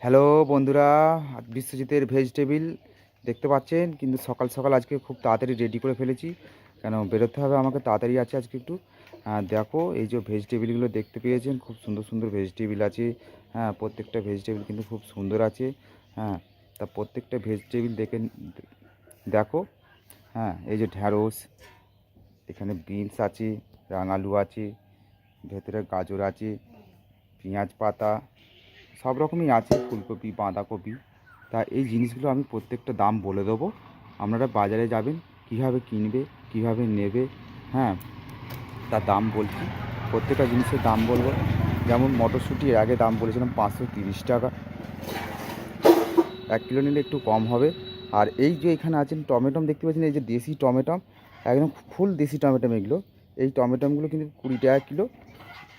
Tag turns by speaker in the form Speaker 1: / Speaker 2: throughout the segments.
Speaker 1: Hello বন্ধুরা, বিশ্বজিতের vegetable দেখতে পাচ্ছেন। কিন্তু সকাল সকাল আজকে খুব তাড়াতাড়ি রেডি করে ফেলেছি, কেন বেরোতে হবে আমাকে, তাড়াতাড়ি আছে আজকে একটু। দেখো এই যে ভেজিটেবিলগুলো দেখতে পেয়েছেন, খুব সুন্দর সুন্দর ভেজিটেবিল আছে। হ্যাঁ, প্রত্যেকটা ভেজিটেবিল কিন্তু খুব সুন্দর আছে। হ্যাঁ, তা প্রত্যেকটা ভেজিটেবিল দেখো। হ্যাঁ, এই যে ঢ্যাঁড়স, এখানে বিনস আছে, রাঙালু আছে, ভেতরে গাজর আছে, পেঁয়াজ পাতা, সব রকমই আছে, ফুলকপি, বাঁধাকপি। তা এই জিনিসগুলো আমি প্রত্যেকটা দাম বলে দেবো। আপনারা বাজারে যাবেন, কীভাবে কিনবে, কীভাবে নেবে। হ্যাঁ, তার দাম বলছি, প্রত্যেকটা জিনিসের দাম বলবো। যেমন মটরশুঁটি এর আগে দাম বলেছিলাম 530 টাকা, 1 কিলো নিলে একটু কম হবে। আর এই যে এখানে আছেন টমেটম দেখতে পাচ্ছেন, এই যে দেশি টমেটম, একদম ফুল দেশি টমেটম এগুলো। এই টমেটমগুলো কিন্তু 20 টাকা কিলো।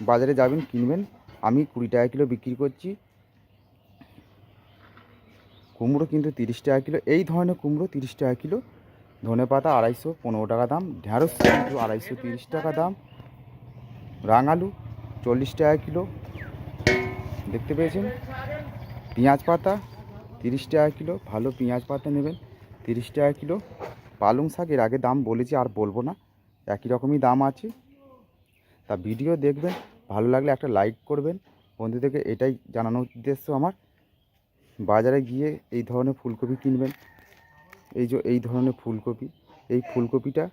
Speaker 1: বাজারে যাবেন কিনবেন, আমি 20 টাকা কিলো বিক্রি করছি। কুমড়ো কিন্তু 30 টাকা কিলো, এই ধরনের কুমড়ো 30 টাকা কিলো। ধনেপাতা 215 টাকা দাম, ঢ্যাঁড়স কিন্তু 230 টাকা দাম, রাঙালু 40 টাকা কিলো দেখতে পেয়েছেন। পেঁয়াজ পাতা 30 টাকা কিলো, ভালো পেঁয়াজ পাতা নেবেন 30 টাকা কিলো। পালং শাক এর আগে দাম বলেছি, আর বলবো না, একই রকমই দাম আছে। তা ভিডিও দেখবেন, ভালো লাগলে একটা লাইক করবেন। বন্ধুদেরকে এটাই জানানোর উদ্দেশ্য আমার। বাজারে গিয়ে এই ধরনের ফুলকপি কিনবেন, এই যে এই ধরনের ফুলকপি, এই ফুলকপিটা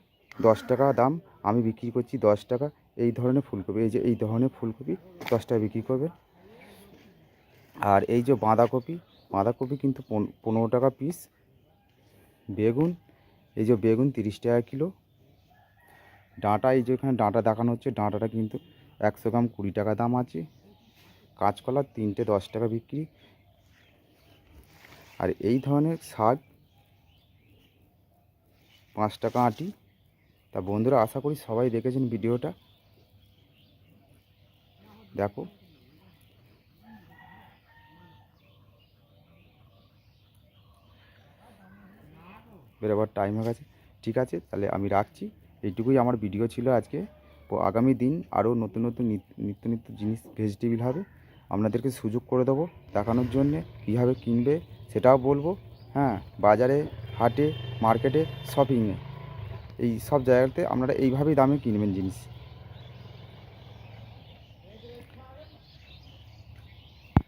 Speaker 1: 10 টাকা দাম, আমি বিক্রি করছি 10 টাকা। এই ধরনের ফুলকপি, এই যে এই ধরনের ফুলকপি 10 টাকা বিক্রি করবে। আর এই যে বাঁধাকপি, বাঁধাকপি কিন্তু 15 টাকা পিস। বেগুন, এই যে বেগুন 30 টাকা কিলো। ডাঁটা, এই যে এখানে ডাঁটা দেখানো হচ্ছে, ডাঁটাটা কিন্তু 100 গ্রাম 20 টাকা দাম আছে। কাঁচকলা 3টে 10 টাকা বিক্রি। আর এই ধরনের শাক 5 টাকা আঁটি। তা বন্ধুরা, আশা করি সবাই দেখেছেন ভিডিওটা। দেখো, বেরোবার টাইম হয়ে গেছে। ঠিক আছে, তাহলে আমি রাখছি। এইটুকুই আমার ভিডিও ছিল আজকে। আগামী দিন আরও নতুন নতুন নিত্য নিত্য জিনিস ভেজিটেবিল হবে, আপনাদেরকে সুযোগ করে দেবো দেখানোর জন্যে। কীভাবে কিনবে সেটাও বলবো। হ্যাঁ, বাজারে, হাটে, মার্কেটে, শপিংয়ে, এই সব জায়গাতে আপনারা এইভাবেই দামে কিনবেন জিনিস।